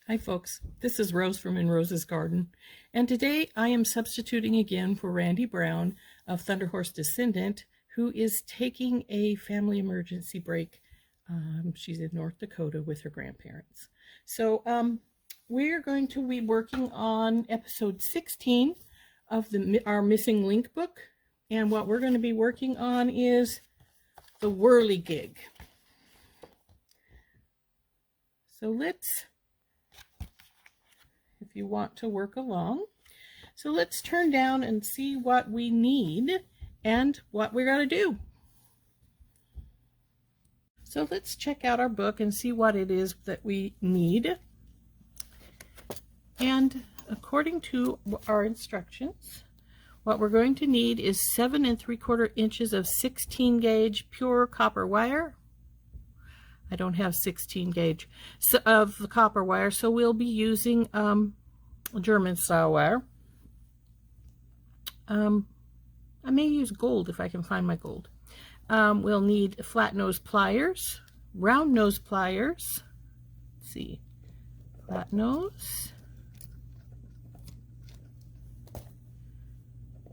Hi folks, this is Rose from In Rose's Garden, and today I am substituting again for Randy Brown of Thunderhorse Descendant, who is taking a family emergency break. She's in North Dakota with her grandparents. So we're going to be working on episode 16 of our Missing Link book, and what we're going to be working on is the Whirligig. So let's, if you want to work along, so let's turn down and see what we need and what we're going to do. So let's check out our book and see what it is that we need. And according to our instructions, what we're going to need is 7 3/4 inches of 16 gauge pure copper wire. I don't have 16 gauge of the copper wire, so we'll be using German style wire. I may use gold if I can find my gold. We'll need flat nose pliers, round nose pliers. Let's see, flat nose,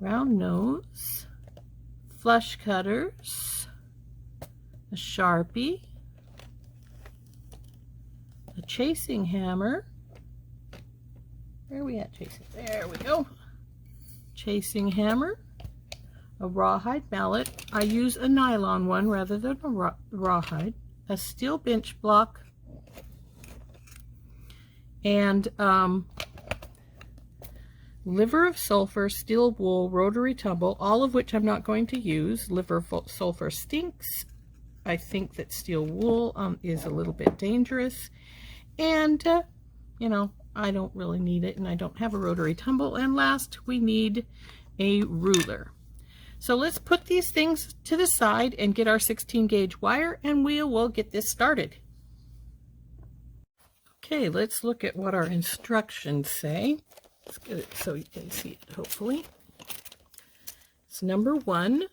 round nose, flush cutters, a Sharpie, a chasing hammer. Where are we at chasing? There we go. Chasing hammer, a rawhide mallet. I use a nylon one rather than a rawhide. A steel bench block, and liver of sulfur, steel wool, rotary tumble, all of which I'm not going to use. Liver of sulfur stinks. I think that steel wool is a little bit dangerous. And, you know, I don't really need it, and I don't have a rotary tumble. And last, we need a ruler. So let's put these things to the side and get our 16 gauge wire, and we will get this started. Okay, let's look at what our instructions say. Let's get it so you can see it, hopefully. It's number 1.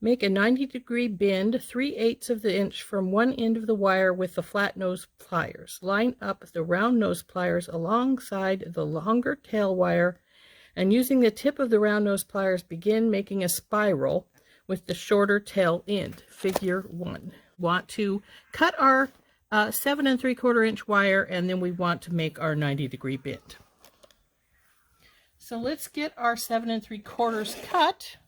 Make a 90-degree bend 3/8 of the inch from one end of the wire with the flat nose pliers. Line up the round nose pliers alongside the longer tail wire, and using the tip of the round nose pliers, begin making a spiral with the shorter tail end. Figure 1. Want to cut our 7 3/4 inch wire, and then we want to make our 90-degree bend. So let's get our 7 3/4 cut.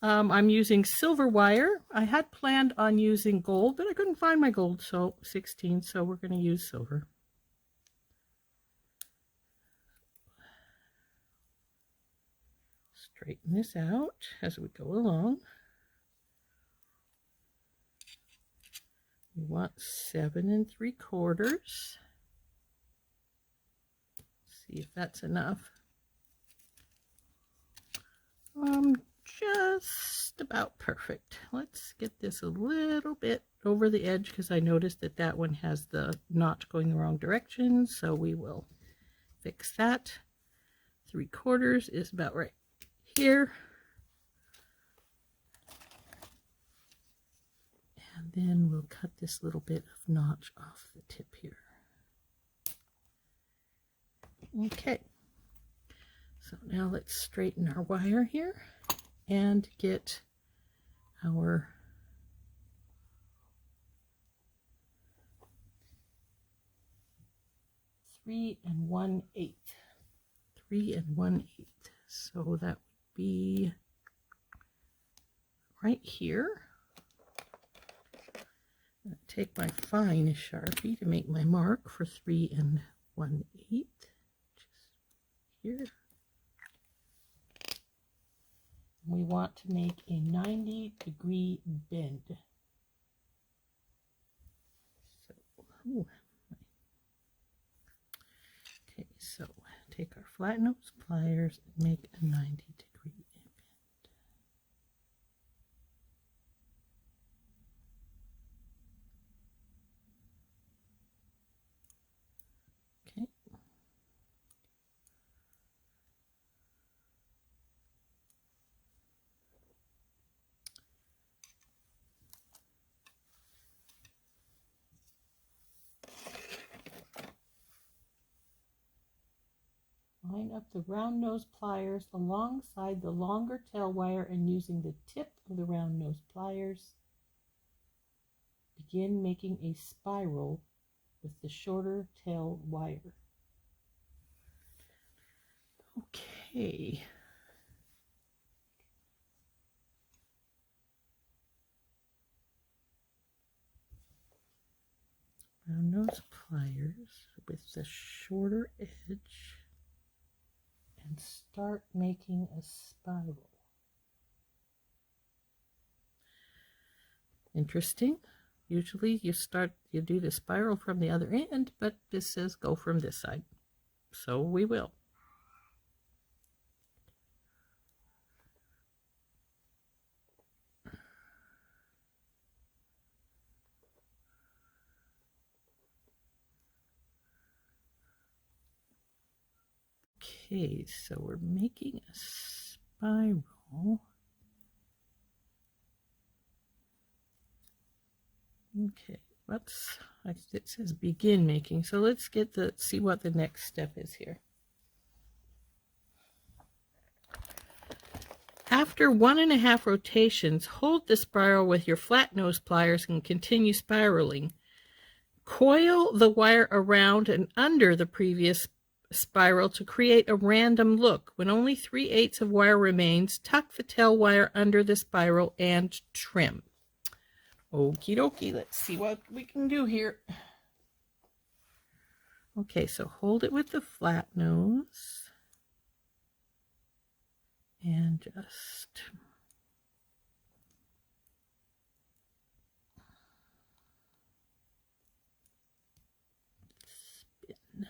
I'm using silver wire. I had planned on using gold, but I couldn't find my gold, so 16, so we're going to use silver. Straighten this out as we go along. We want 7 3/4. See if that's enough. Just about perfect. Let's get this a little bit over the edge because I noticed that that one has the notch going the wrong direction, so we will fix that. 3/4 is about right here. And then we'll cut this little bit of notch off the tip here. Okay. So now let's straighten our wire here and get our three and 1/8. 3 1/8. So that would be right here. I'm going to take my fine Sharpie to make my mark for 3 1/8. Just here. We want to make a 90-degree bend. So, okay, so take our flat nose pliers and make a 90-degree bend. Okay. up the round nose pliers alongside the longer tail wire and using the tip of the round nose pliers, begin making a spiral with the shorter tail wire. Okay. Round nose pliers with the shorter edge and start making a spiral. Interesting. Usually you do the spiral from the other end, but this says go from this side. So we will. Okay, so we're making a spiral. Okay, it says begin making, so let's see what the next step is here. After 1.5 rotations, hold the spiral with your flat nose pliers and continue spiraling. Coil the wire around and under the previous spiral to create a random look. When only 3/8 of wire remains, tuck the tail wire under the spiral and trim. Okie dokie, let's see what we can do here. Okay, so hold it with the flat nose and just spin.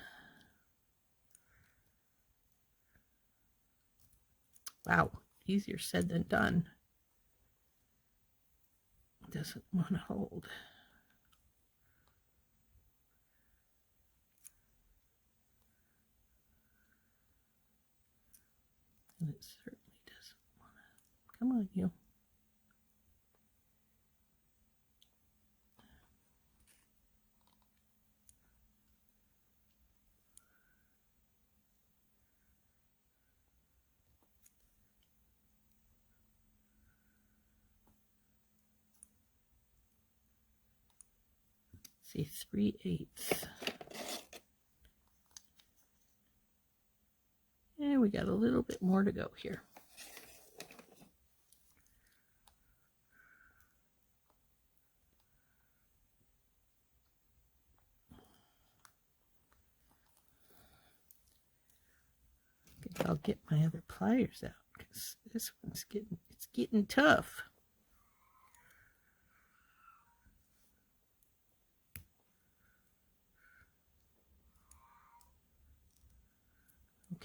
Wow, easier said than done. Doesn't want to hold. And it certainly doesn't want to. Come on, you. See, 3/8. And we got a little bit more to go here. I think I'll get my other pliers out because this one's getting tough.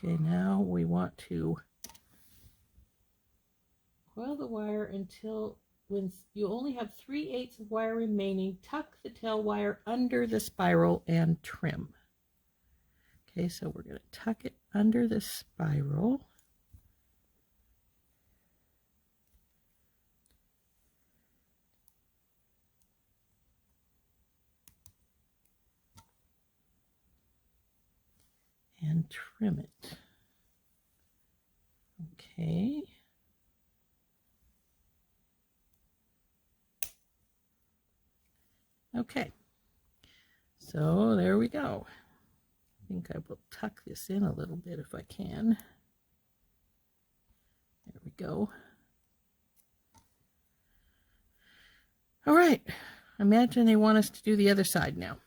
Okay, now we want to coil the wire until when you only have 3/8 of wire remaining, tuck the tail wire under the spiral and trim. Okay, so we're going to tuck it under the spiral. And trim it. Okay. Okay. So there we go. I think I will tuck this in a little bit if I can. There we go. All right. Imagine they want us to do the other side now.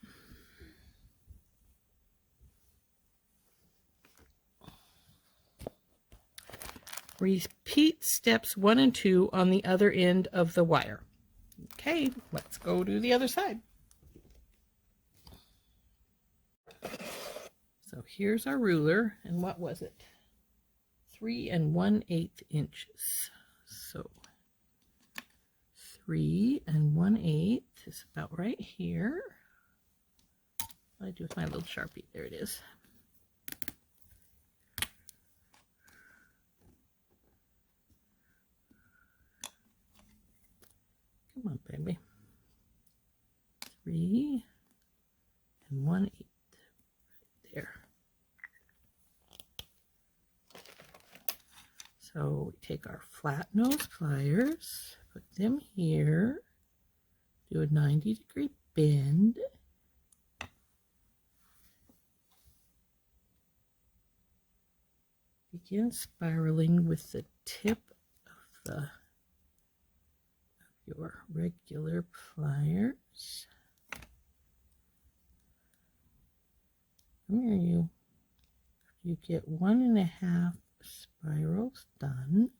Repeat steps 1 and 2 on the other end of the wire. Okay, let's go do the other side. So here's our ruler, and what was it? 3 1/8 inches. So 3 1/8 is about right here. What do I do with my little Sharpie? There it is. Come on, baby. 3 1/8 right there. So we take our flat nose pliers, put them here, do a 90-degree bend. Begin spiraling with the tip of your regular pliers. Come here, you get 1.5 spirals done.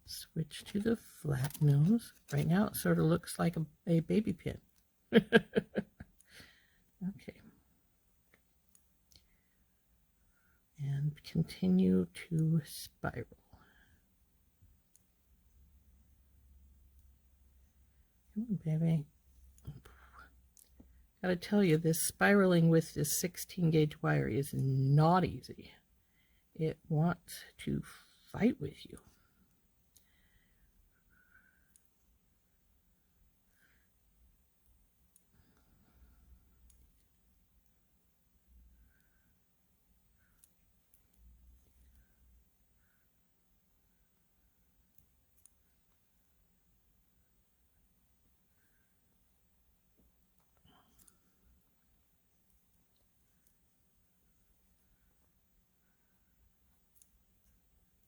Switch to the flat nose. Right now it sort of looks like a baby pin. Okay. And continue to spiral. Come on, baby. Gotta tell you, this spiraling with this 16-gauge wire is not easy. It wants to fight with you.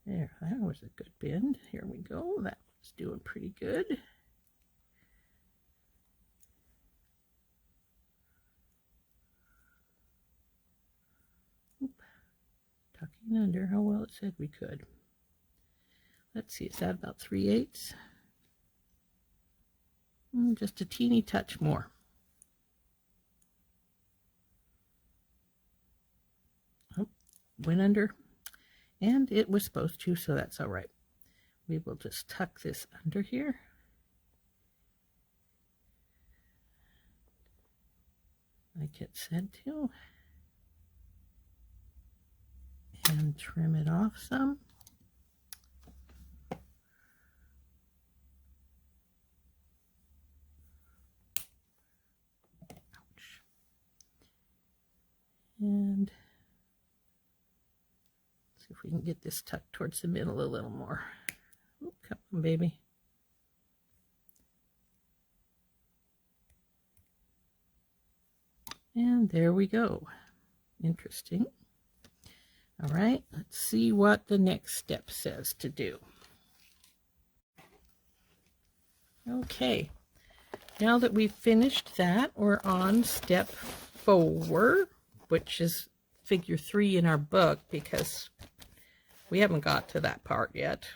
There, that was a good bend. Here we go. That was doing pretty good. Oop. Tucking under. How well it said we could. Let's see, is that about 3/8? Just a teeny touch more. Oh, went under. And it was supposed to, so that's all right. We will just tuck this under here. Like it said to. And trim it off some. Ouch. And see if we can get this tucked towards the middle a little more. Oop, come on, baby. And there we go. Interesting. All right, let's see what the next step says to do. Okay, now that we've finished that, we're on step 4, which is figure 3 in our book, because we haven't got to that part yet.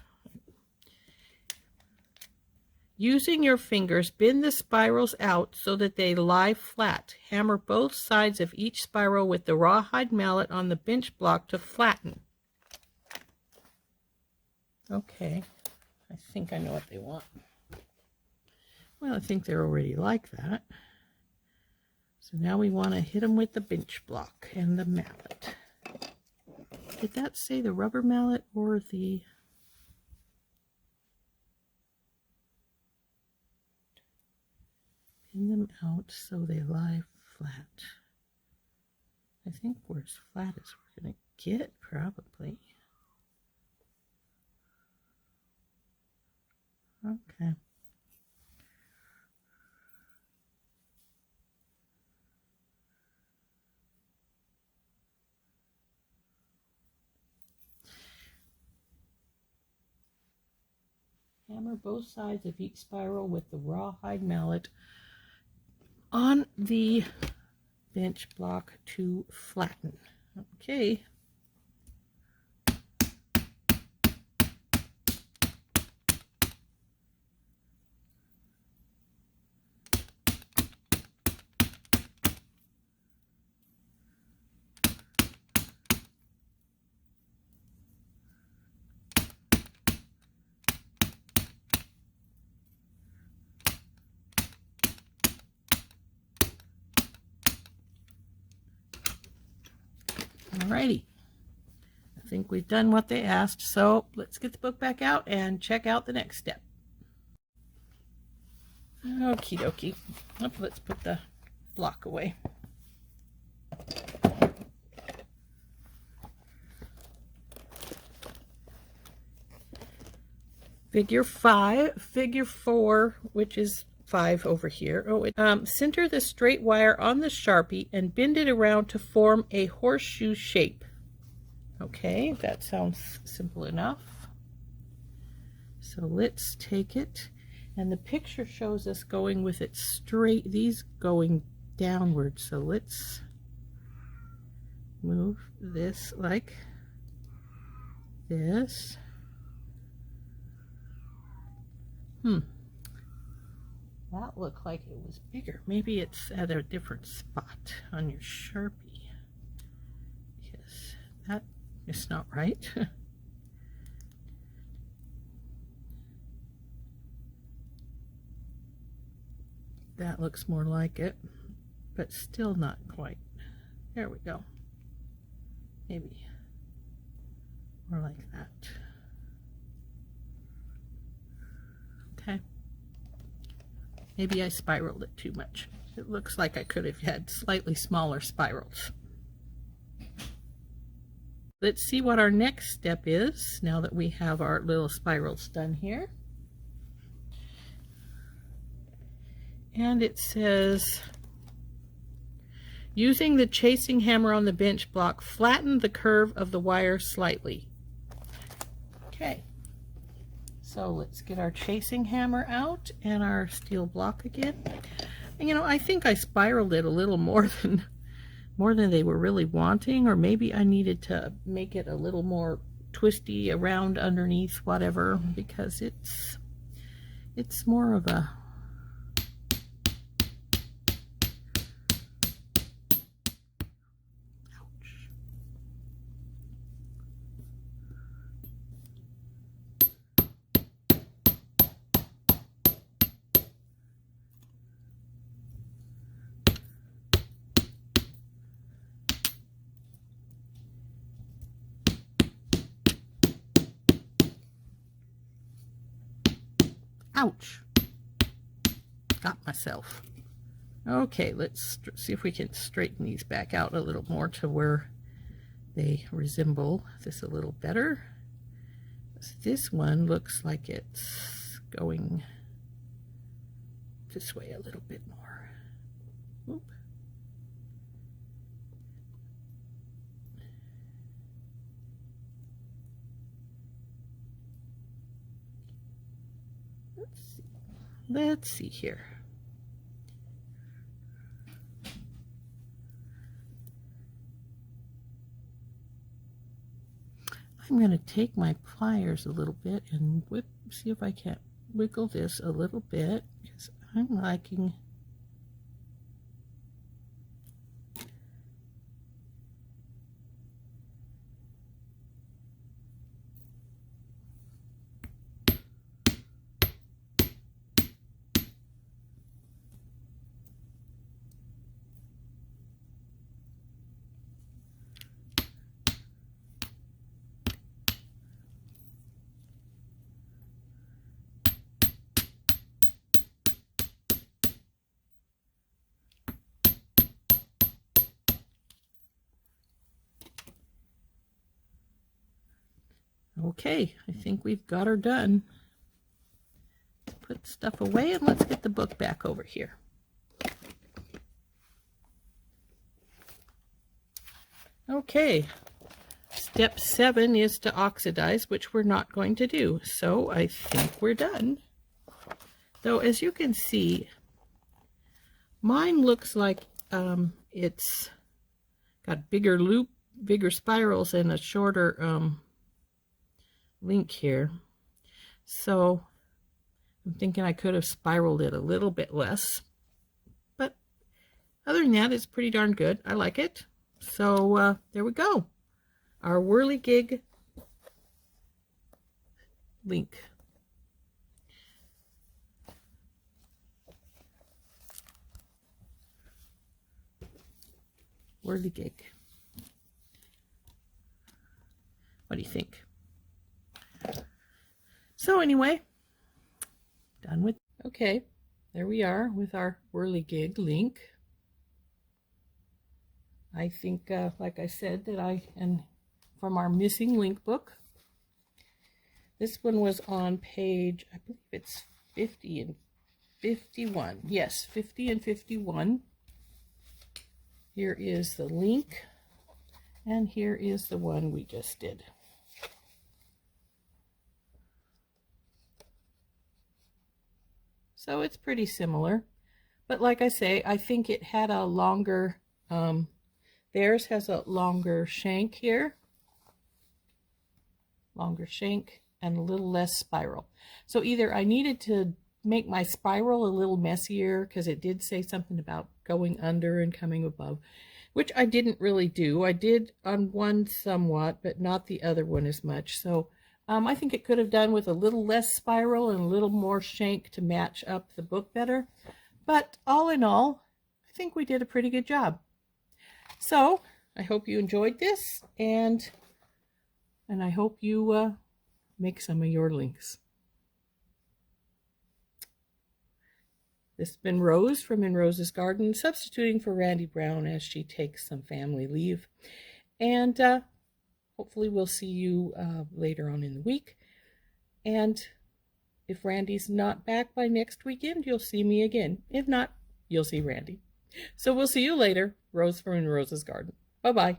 Using your fingers, bend the spirals out so that they lie flat. Hammer both sides of each spiral with the rawhide mallet on the bench block to flatten. Okay, I think I know what they want. Well, I think they're already like that. So now we want to hit them with the bench block and the mallet. Did that say the rubber mallet or the... Pin them out so they lie flat. I think we're as flat as we're going to get, probably. Okay. Hammer both sides of each spiral with the rawhide mallet on the bench block to flatten. Okay. Alrighty, I think we've done what they asked, so let's get the book back out and check out the next step. Okie dokie. Let's put the block away. Figure 4, which is 5 over here. Center the straight wire on the Sharpie and bend it around to form a horseshoe shape. Okay, that sounds simple enough. So let's take it, and the picture shows us going with it straight, these going downward. So let's move this like this. That looked like it was bigger. Maybe it's at a different spot on your Sharpie. Yes, that is not right. That looks more like it, but still not quite. There we go. Maybe more like that. Okay. Maybe I spiraled it too much. It looks like I could have had slightly smaller spirals. Let's see what our next step is now that we have our little spirals done here. And it says, using the chasing hammer on the bench block, flatten the curve of the wire slightly. Okay. So let's get our chasing hammer out and our steel block again. And, you know, I think I spiraled it a little more than they were really wanting, or maybe I needed to make it a little more twisty around underneath, whatever, because it's more of a ouch. Got myself. Okay, let's see if we can straighten these back out a little more to where they resemble this a little better. This one looks like it's going this way a little bit more. Oop. Let's see here. I'm going to take my pliers a little bit and see if I can't wiggle this a little bit, because I'm liking okay, I think we've got her done. Put stuff away and let's get the book back over here. Okay, step 7 is to oxidize, which we're not going to do, so I think we're done. Though, as you can see, mine looks like it's got bigger spirals and a shorter link here. So I'm thinking I could have spiraled it a little bit less. But other than that, it's pretty darn good. I like it. So there we go. Our Whirligig link. Whirligig. What do you think? So anyway, done with. Okay, there we are with our Whirligig link. I think, like I said, and from our missing link book. This one was on page, I believe it's 50 and 51. Yes, 50 and 51. Here is the link, and here is the one we just did. So it's pretty similar, but like I say, I think it had a longer, theirs has a longer shank here, and a little less spiral. So either I needed to make my spiral a little messier, because it did say something about going under and coming above, which I didn't really do. I did on one somewhat, but not the other one as much. So I think it could have done with a little less spiral and a little more shank to match up the book better. But all in all, I think we did a pretty good job. So I hope you enjoyed this, and I hope you make some of your links. This has been Rose from In Rose's Garden, substituting for Randy Brown as she takes some family leave. And hopefully we'll see you later on in the week. And if Randy's not back by next weekend, you'll see me again. If not, you'll see Randy. So we'll see you later. Rose from In Rose's Garden. Bye-bye.